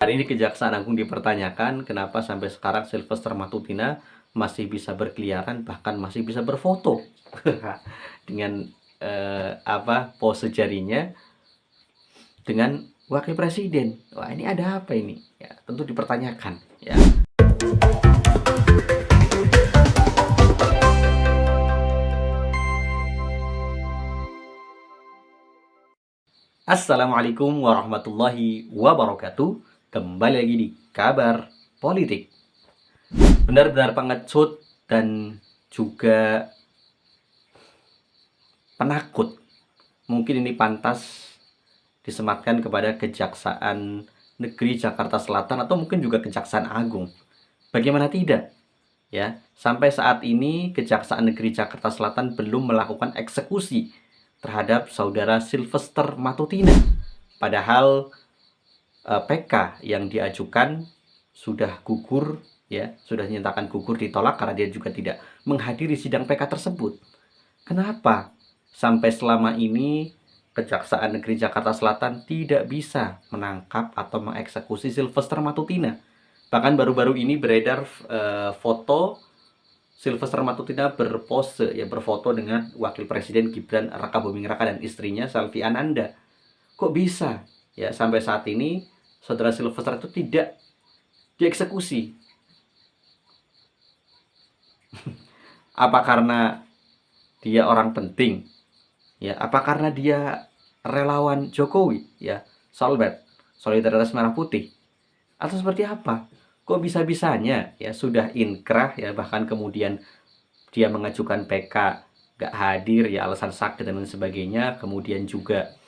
Hari ini Kejaksaan Agung dipertanyakan kenapa sampai sekarang Sylvester Matutina masih bisa berkeliaran, bahkan masih bisa berfoto dengan pose jarinya dengan wakil presiden. Wah, ini ada apa ini? Ya, tentu dipertanyakan. Ya. Assalamualaikum warahmatullahi wabarakatuh. Kembali lagi di Kabar Politik. Benar-benar pengecut dan juga penakut. Mungkin ini pantas disematkan kepada Kejaksaan Negeri Jakarta Selatan atau mungkin juga Kejaksaan Agung. Bagaimana tidak? Ya, sampai saat ini Kejaksaan Negeri Jakarta Selatan belum melakukan eksekusi terhadap saudara Sylvester Matutina. Padahal PK yang diajukan sudah gugur, ya, sudah dinyatakan gugur, ditolak karena dia juga tidak menghadiri sidang PK tersebut. Kenapa sampai selama ini Kejaksaan Negeri Jakarta Selatan tidak bisa menangkap atau mengeksekusi Sylvester Matutina? Bahkan baru-baru ini beredar foto Sylvester Matutina berpose, ya, berfoto dengan Wakil Presiden Gibran Rakabuming Raka dan istrinya Selvi Ananda. Kok bisa? Ya, sampai saat ini saudara Sylvester itu tidak dieksekusi. Apa karena dia orang penting? Ya, apa karena dia relawan Jokowi? Ya, Solbet, Solidaritas Merah Putih. Atau seperti apa? Kok bisa-bisanya ya sudah inkrah, ya, bahkan kemudian dia mengajukan PK gak hadir, ya, alasan sakit dan lain sebagainya. Kemudian juga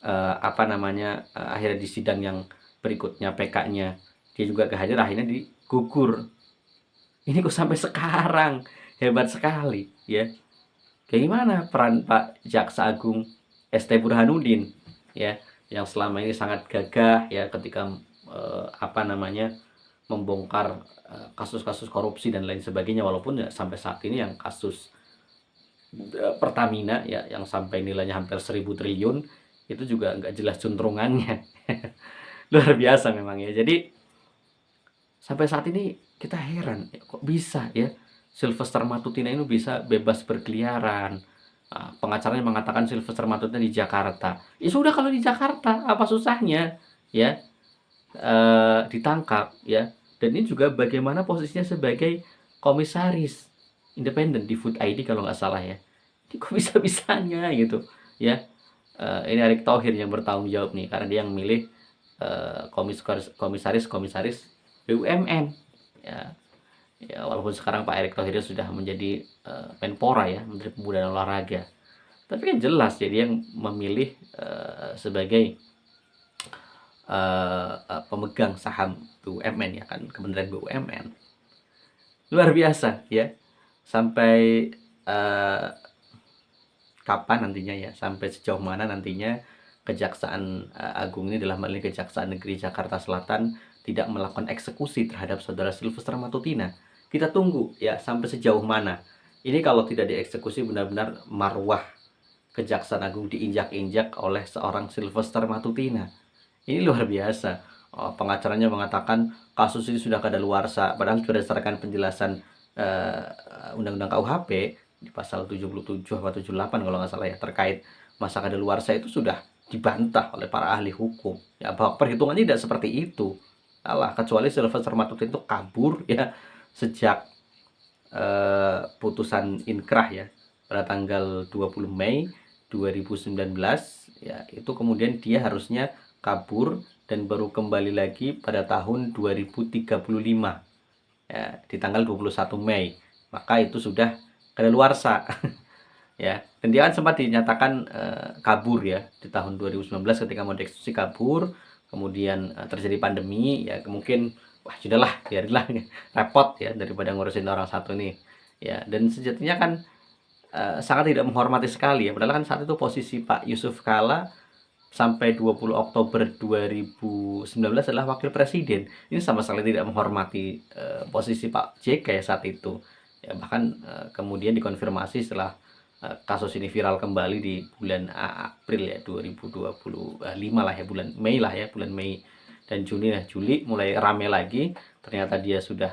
akhirnya di sidang yang berikutnya PK-nya dia juga gak hadir, akhirnya digugur. Ini kok sampai sekarang, hebat sekali, ya. Kayak gimana peran Pak Jaksa Agung ST Burhanuddin, ya, yang selama ini sangat gagah, ya, ketika membongkar kasus-kasus korupsi dan lain sebagainya, walaupun ya sampai saat ini yang kasus Pertamina, ya, yang sampai nilainya hampir 1.000 triliun itu juga nggak jelas juntrungannya. Luar biasa memang, ya. Jadi sampai saat ini kita heran, ya, kok bisa, ya, Sylvester Matutina ini bisa bebas berkeliaran. Pengacaranya mengatakan Sylvester Matutina di Jakarta. Ya sudah, kalau di Jakarta apa susahnya, ya, ditangkap, ya. Dan ini juga bagaimana posisinya sebagai komisaris independen di Food ID kalau nggak salah, ya. Ini kok bisa-bisanya gitu, ya. Ini Erick Thohir yang bertanggung jawab nih, karena dia yang milih komisaris BUMN, ya. Ya, walaupun sekarang Pak Erick Thohir sudah menjadi Menpora, ya, Menteri Pemuda dan Olahraga. Tapi kan jelas jadi yang memilih sebagai pemegang saham BUMN, ya kan, Kementerian BUMN. Luar biasa, ya. Sampai kapan nantinya, ya, sampai sejauh mana nantinya Kejaksaan Agung ini, dalam hal ini Kejaksaan Negeri Jakarta Selatan, tidak melakukan eksekusi terhadap saudara Sylvester Matutina. Kita tunggu, ya, sampai sejauh mana. Ini kalau tidak dieksekusi, benar-benar marwah Kejaksaan Agung diinjak-injak oleh seorang Sylvester Matutina. Ini luar biasa. Pengacaranya mengatakan kasus ini sudah kadaluarsa, padahal berdasarkan penjelasan Undang-Undang KUHP di pasal 77 atau 78 kalau nggak salah, ya, terkait masa kadaluarsa itu sudah dibantah oleh para ahli hukum, ya, bahwa perhitungannya tidak seperti itu. Alah, kecuali Sylvester Matutina itu kabur, ya, sejak putusan inkrah, ya, pada tanggal 20 Mei 2019, ya, itu kemudian dia harusnya kabur dan baru kembali lagi pada tahun 2035, ya, di tanggal 21 Mei. Maka itu sudah kadaluarsa. Ya, dan dia kan sempat dinyatakan kabur, ya, di tahun 2019 ketika mau dieksekusi kabur. Kemudian terjadi pandemi, ya, mungkin wah sudahlah, biarlah repot, ya, daripada ngurusin orang satu nih, ya. Dan sejatinya kan sangat tidak menghormati sekali, ya, padahal kan saat itu posisi Pak Yusuf Kalla sampai 20 Oktober 2019 adalah wakil presiden. Ini sama sekali tidak menghormati posisi Pak JK, ya, saat itu, ya. Bahkan kemudian dikonfirmasi setelah kasus ini viral kembali di bulan April, ya, 2025 lah, ya, bulan Mei lah, ya, bulan Mei dan Juli mulai rame lagi, ternyata dia sudah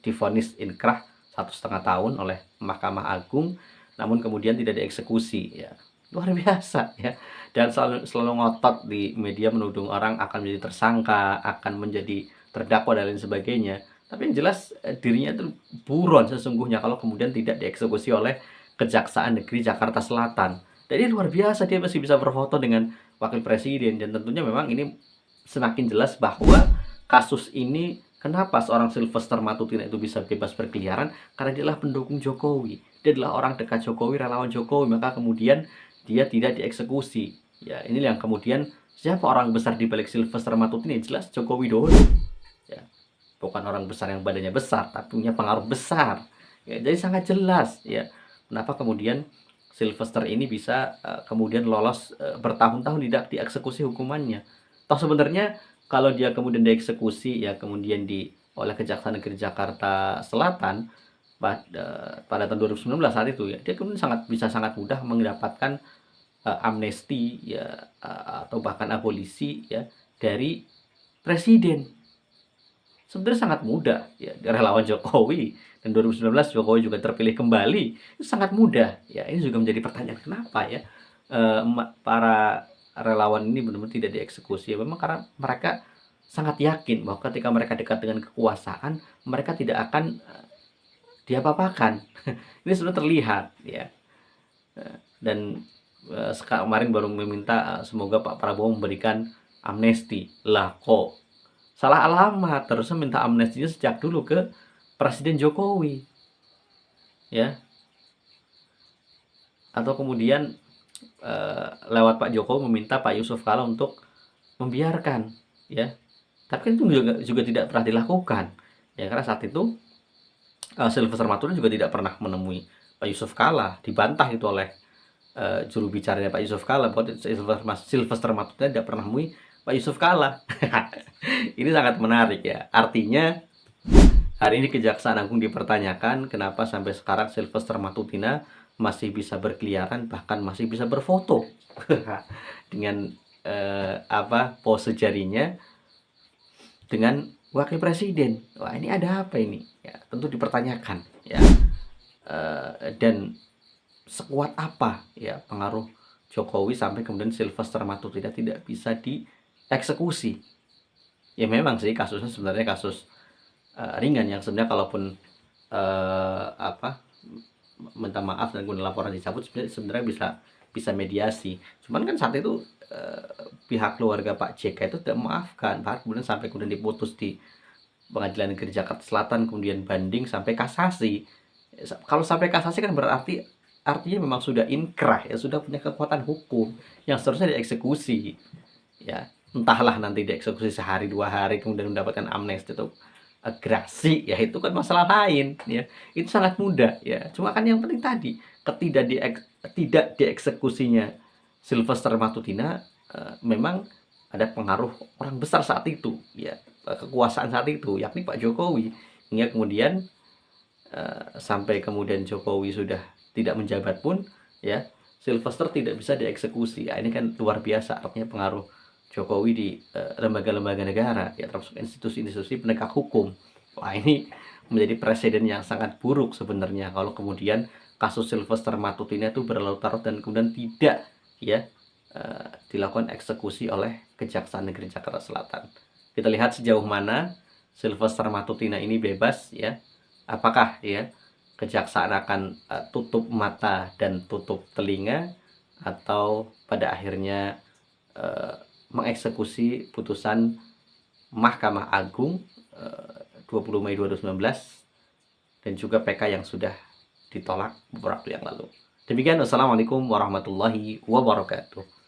divonis inkrah 1,5 tahun oleh Mahkamah Agung, namun kemudian tidak dieksekusi ya. Luar biasa ya. Dan selalu ngotot di media menuduh orang akan menjadi tersangka, akan menjadi terdakwa dan lain sebagainya. Tapi yang jelas dirinya itu buron sesungguhnya kalau kemudian tidak dieksekusi oleh Kejaksaan Negeri Jakarta Selatan. Jadi luar biasa dia masih bisa berfoto dengan wakil presiden, dan tentunya memang ini semakin jelas bahwa kasus ini, kenapa seorang Sylvester Matutina itu bisa bebas berkeliaran, karena dia adalah pendukung Jokowi, dia adalah orang dekat Jokowi, relawan Jokowi, maka kemudian dia tidak dieksekusi. Ya, ini yang kemudian siapa orang besar di balik Sylvester Matutina? Jelas Joko Widodo. Ya, bukan orang besar yang badannya besar, tapi punya pengaruh besar. Ya, jadi sangat jelas ya kenapa kemudian Sylvester ini bisa kemudian lolos bertahun-tahun tidak dieksekusi hukumannya. Toh sebenarnya kalau dia kemudian dieksekusi ya kemudian oleh Kejaksaan Negeri Jakarta Selatan pada tahun 2019 saat itu ya, dia kemudian sangat mudah mendapatkan amnesti ya, atau bahkan abolisi ya dari presiden. Sebenarnya sangat mudah ya, relawan Jokowi, dan 2019 Jokowi juga terpilih kembali, itu sangat mudah ya. Ini juga menjadi pertanyaan, kenapa ya para relawan ini benar-benar tidak dieksekusi ya. Memang karena mereka sangat yakin bahwa ketika mereka dekat dengan kekuasaan, mereka tidak akan diapa-apakan. Ini sudah terlihat ya. Dan kemarin baru meminta semoga Pak Prabowo memberikan amnesti. Lah kok salah alamat, terusnya minta amnestinya sejak dulu ke Presiden Jokowi ya, atau kemudian lewat Pak Jokowi meminta Pak Yusuf Kala untuk membiarkan ya, tapi kan itu juga tidak pernah dilakukan ya, karena saat itu Sylvester Matutina juga tidak pernah menemui Pak Yusuf Kala, dibantah itu oleh juru bicaranya Pak Yusuf Kala bahwa Sylvester Matutina tidak pernah menemui Pak Yusuf Kala. Ini sangat menarik ya, artinya hari ini Kejaksaan Agung dipertanyakan kenapa sampai sekarang Sylvester Matutina masih bisa berkeliaran, bahkan masih bisa berfoto dengan pose jarinya dengan wakil presiden. Wah, ini ada apa ini? Ya, tentu dipertanyakan ya. Dan sekuat apa ya pengaruh Jokowi sampai kemudian Sylvester Matutina tidak bisa dieksekusi? Ya memang sih kasusnya sebenarnya kasus ringan yang sebenarnya kalaupun minta maaf dan kemudian laporan dicabut sebenarnya bisa mediasi. Cuman kan saat itu pihak keluarga Pak JK itu tidak memaafkan, bahkan kemudian sampai kemudian diputus di Pengadilan Negeri Jakarta Selatan, kemudian banding sampai kasasi. Kalau sampai kasasi kan berarti artinya memang sudah inkrah ya, sudah punya kekuatan hukum yang seharusnya dieksekusi ya. Entahlah nanti dieksekusi sehari 2 hari kemudian mendapatkan amnesti itu gerasi ya, itu kan masalah lain ya. Itu sangat mudah ya, cuma kan yang penting tadi tidak dieksekusinya Sylvester Matutina memang ada pengaruh orang besar saat itu ya, kekuasaan saat itu yakni Pak Jokowi, hingga kemudian sampai kemudian Jokowi sudah tidak menjabat pun ya, Sylvester tidak bisa dieksekusi ya. Ini kan luar biasa, artinya pengaruh Jokowi di lembaga-lembaga negara ya, termasuk institusi-institusi penegak hukum. Wah, ini menjadi presiden yang sangat buruk sebenarnya kalau kemudian kasus Sylvester Matutina itu berlarut-larut dan kemudian tidak ya dilakukan eksekusi oleh Kejaksaan Negeri Jakarta Selatan. Kita lihat sejauh mana Sylvester Matutina ini bebas ya. Apakah ya Kejaksaan akan tutup mata dan tutup telinga, atau pada akhirnya mengeksekusi putusan Mahkamah Agung 20 Mei 2019 dan juga PK yang sudah ditolak beberapa waktu yang lalu. Demikian, wassalamualaikum warahmatullahi wabarakatuh.